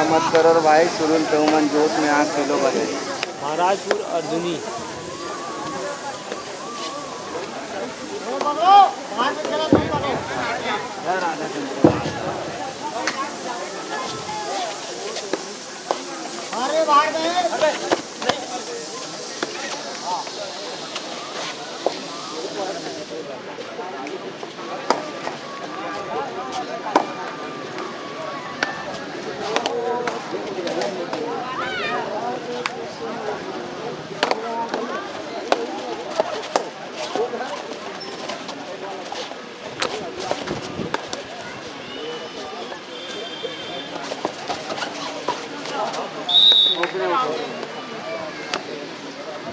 मत करो भाई, सुरुन तो मन जोश में आग खेलो बने। महाराजपुर अर्जुनी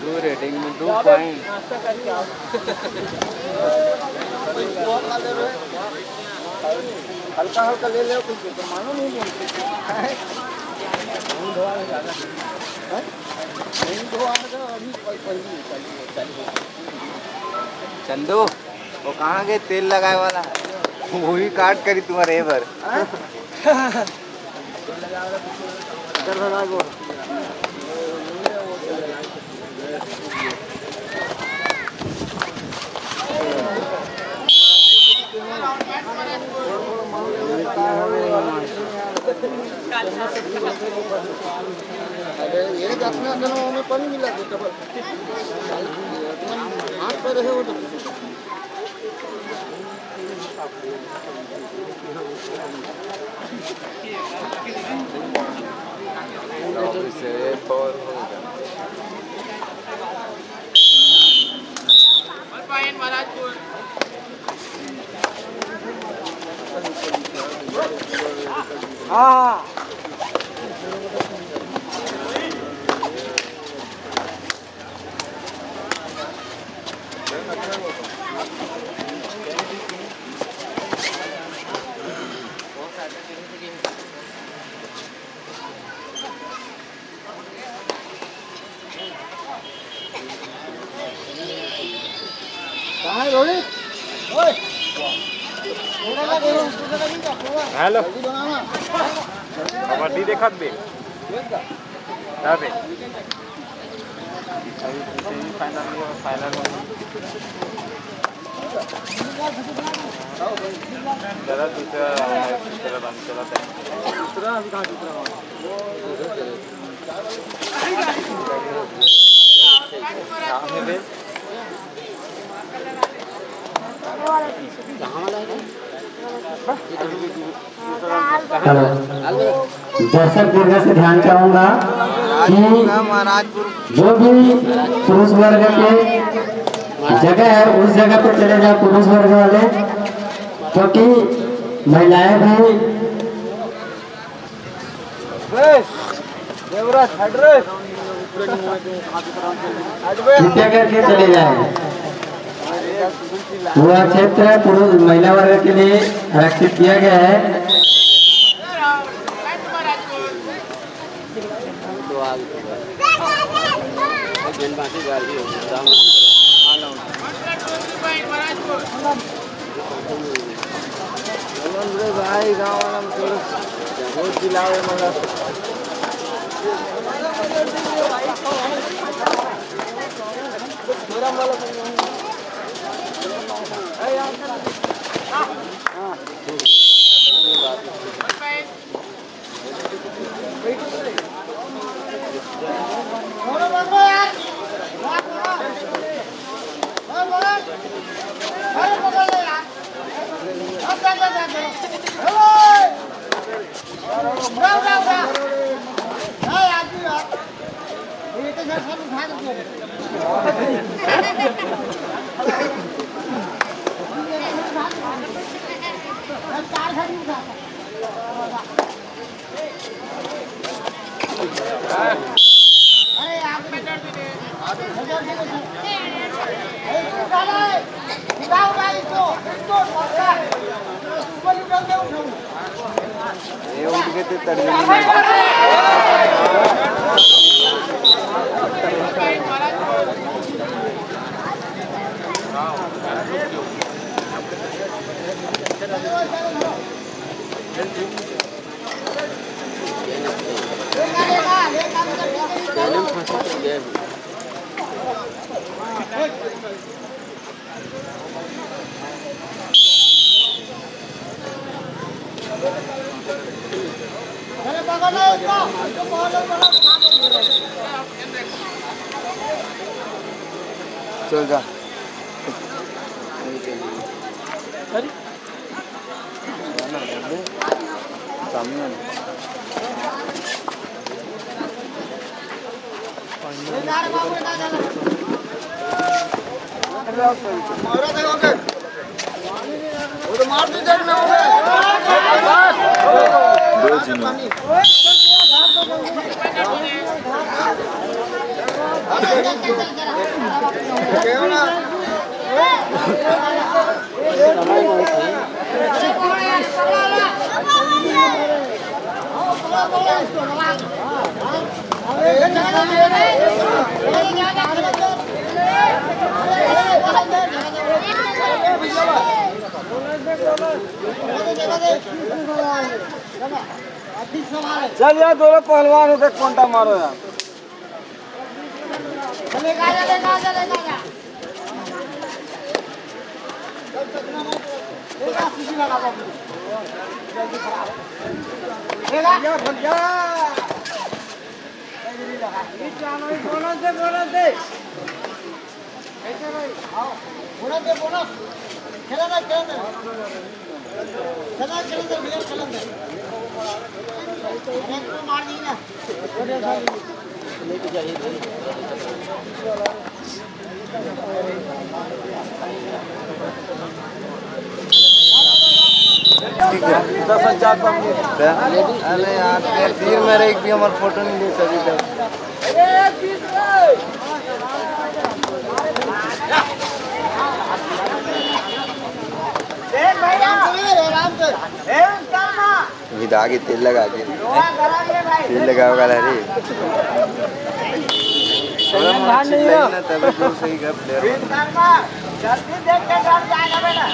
दो रेटिंग में 2 पॉइंट। हल्का हल्का ले ले कुछ तो मानो नहीं चंदू वो कहाँ गए तेल लगाए वाला? वो ही काट करी तुम्हारे एवर। ये अपना दोनों में पानी मिला दो डबल हाथ पर है वो हाँ हेलो कबड्डी देखत बे अबे फाइनल जरा दूसरा दर्शक दीर्घ से ध्यान चाहूंगा कि जो भी पुरुष वर्ग के जगह है उस जगह पर चले जाए पुरुष वर्ग वाले, क्योंकि महिलाएं भी कृपया करके चले जाए। पूरा क्षेत्र पुरुष महिला वर्ग के लिए आरक्षित किया गया है। भाई गाँव वाला बहुत दिलावे मगर ये उठ के तो तड़के चल जा सामने चल यार दोनों पहलवान होते कोंटा मारो यार अरे यार तीर मेरे एक भी हमारे फोटो नहीं ले सकी विदा के तेल लगा के तेल लगाओगा रे तभी तो सही कर जल्दी देख के जाएगा बेटा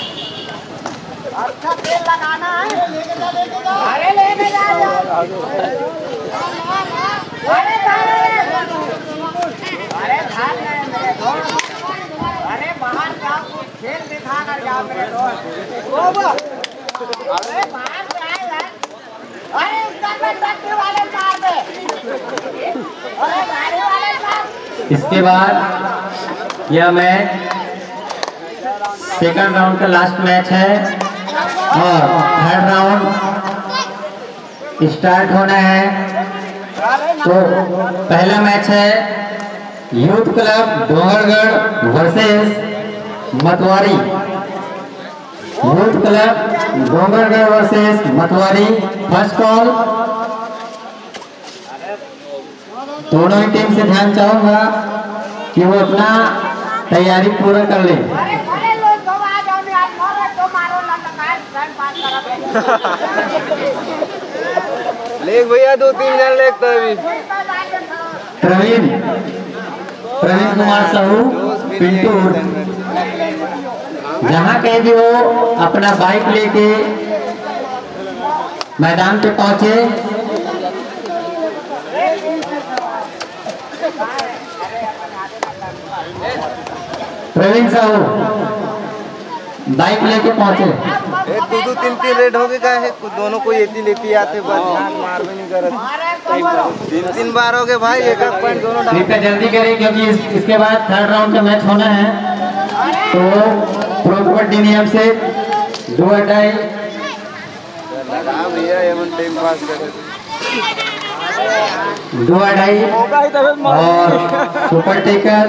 अच्छा तेल लगाना है अरे लेके जा अरे अरे बाहर जाओ खेल दिखा कर जाओ मेरे दोस्त अरे बाहर से आए यार अरे उसका टैक्सी वाले मार दे अरे गाड़ी वाले मार इसके बाद यह मैच सेकंड राउंड का लास्ट मैच है और थर्ड राउंड स्टार्ट होना है। तो पहला मैच है youth club Dongargarh versus Matwari. Youth club Dongargarh versus Matwari. First call. दोनों ही टीम से ध्यान चाहूंगा कि वो अपना तैयारी पूरा कर ले। लेख भैया 2-3 जन लेख तो अभी प्रवीण कुमार साहू पिंटू जहाँ कहीं भी हो अपना बाइक लेके मैदान पे पहुंचे। प्रवीण साहू बाइक लेके पहुंचे। 2-3 रेड हो गए है दोनों को येती लेती आते बस ध्यान मार भी नहीं करत 3 बार हो गए भाई एक पॉइंट दोनों कृपया जल्दी करें क्योंकि इसके बाद थर्ड राउंड का मैच होना है। तो प्रो कबड्डी नियम से 2-2 लगा भैया एमन टाइम पास कर 2-2 और सुपर टेकर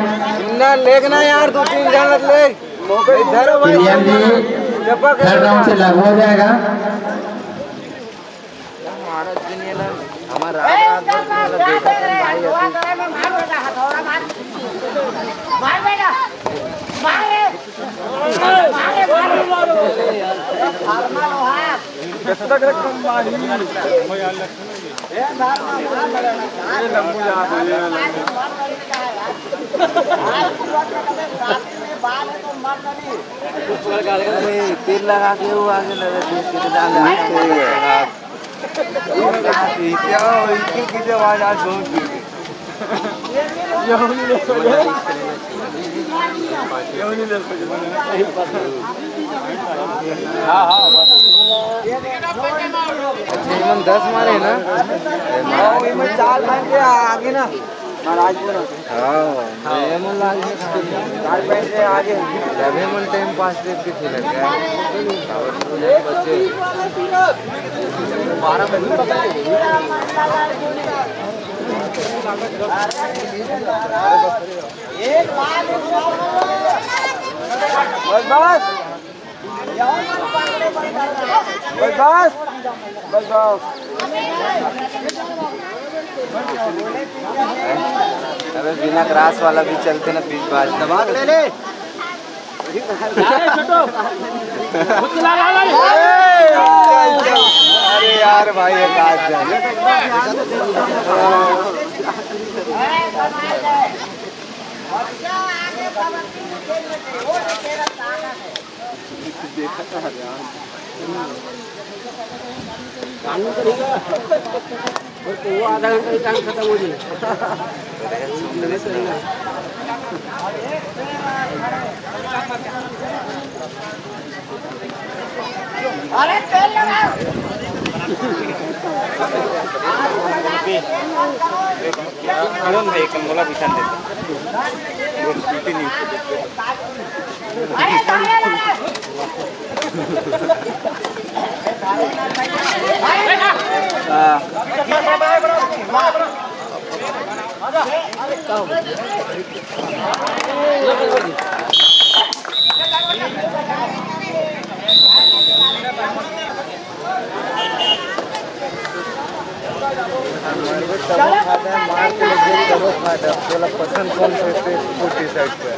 ना लेखना यार 2-3 जन ले इधर भाई थर्ड राउंड से लागू हो जाएगा। हमारा मार बेटा मार धर्मा लोहार ये धर्मा तेल लगा के वो आगे लगे किसे आवाज आज बहुत हाँ हाँ 10 मारे ना चाल बन के आगे ना महाराजपुर हाँ आगे मन टाइम पास देख के खेले बच्चे 12 एक बार बस अबे बिना ग्रास वाला भी चलते ना बीच बाज दबा ले ले अरे यार भाई एक आज वो आधा घंटा टाइम खत्म हो जाए अरे तेल लगा भाई कंगोला बिछान देते अरे पसंद कौन से छोटी साइड पे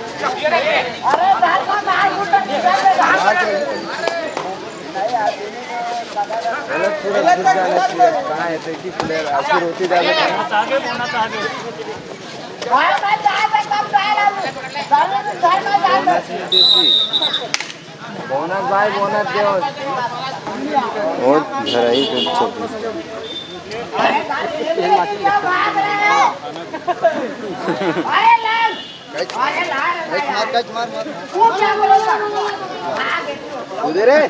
कहाँ है कि प्लेयर आपकी रोटी डाले बोनस भाई बोनस दे और धराई 26 उधर है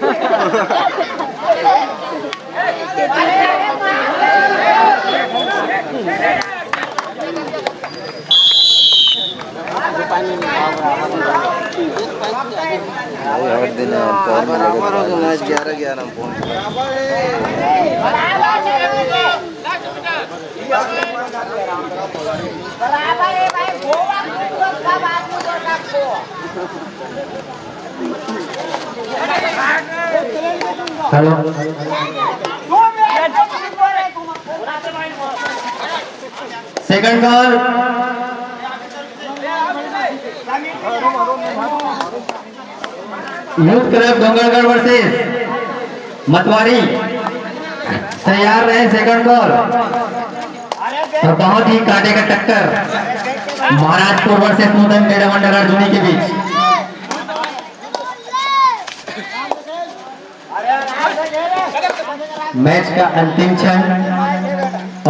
दिन बराबर हो गया मैच 11-11 पॉइंट बराबर है भाई गोवा का बात नहीं करना को hello second call youth club Dongargarh versus Matwari तैयार रहे सेकंड कॉल और बहुत ही काटे का टक्कर महाराजपुर वर्सेस नूतन क्रीड़ा मंडल अर्जुनी के बीच मैच का अंतिम क्षण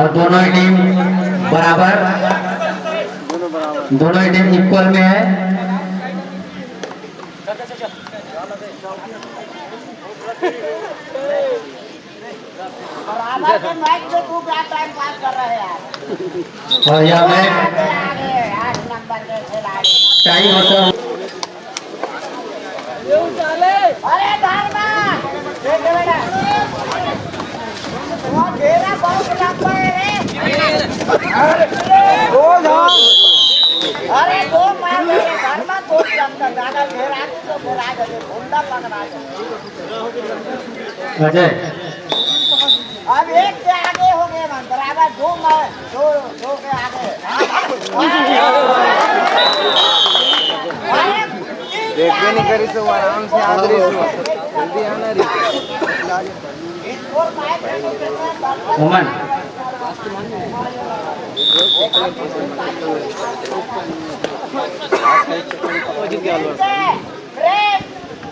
और दोनों ही टीम बराबर दोनों ही टीम इक्वल में है बराबर के मैच में तू क्या टाइम पास कर रहे हैं और यह मैच 8 नंबर के खिलाड़ी टाई होता है अरे धर्मा देख बेटा वो तेरा बहुत लंबा है रे अरे दो मार मेरे धर्मा दो लंबा दादा घेरा तो घेरा गए भूंडा पकड़ा अजय अब एक के आगे हो गए मन बराबर दो के आगे देख भी नहीं करी तो आराम से आ रही जल्दी आना रही ओमन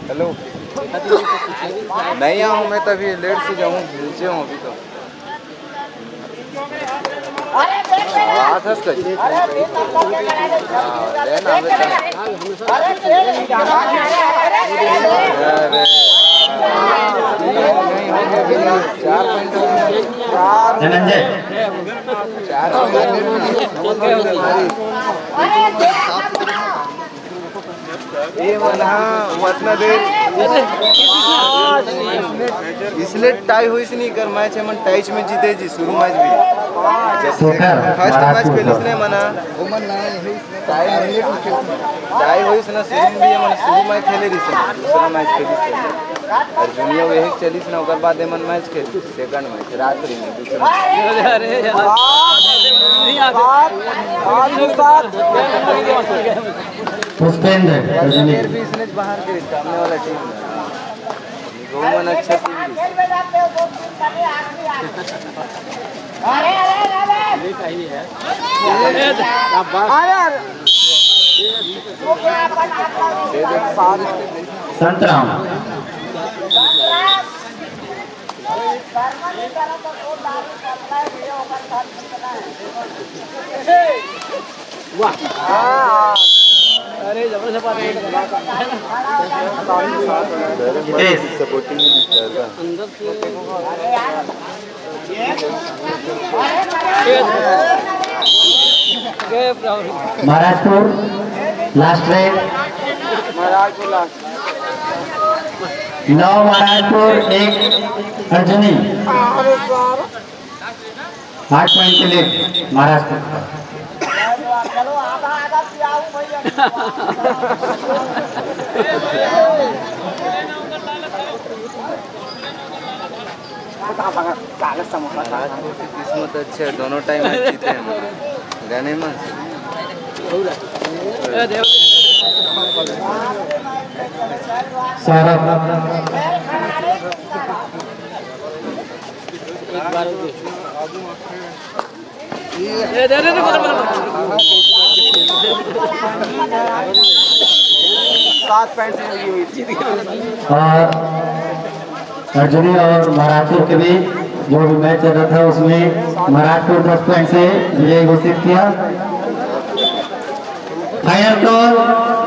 हेलो नहीं आऊँ मैं तभी लेट से जाऊँ नीचे हूँ अभी तो बात है इसका लेना धनंजय ये मना उतना देर इसलिए टाई हुई नहीं कर मैच है मन टाइच में जीते जी शुरू मैच भी फर्स्ट मैच खेली इसने मना टाई हुई ना शुरू भी मन शुरू मैच खेले रही दूसरा मैच खेली और जूनियर वही चली ना ओकर बाद मन मैच खेली सेकंड मैच रात्रि में दूसरा पुष्पेंद्र रजनी भी इसने बाहर के सामने वाला टीम गोमन अच्छा टीम संतराम अरे जबरदस्त बात supporting Maharajpur last red 9 Maharajpur 1 Arjuni 8 point के लिए महाराजपुर चलो आधा आधा पियाऊं भैया किस्मत अच्छे है दोनों टाइम जीते हैं गाने में सौरभ और अर्जुनी और महाराजपुर के बीच जो भी मैच चल रहा था उसमें महाराजपुर 10 पॉइंट से विजय घोषित किया फाइनल कॉल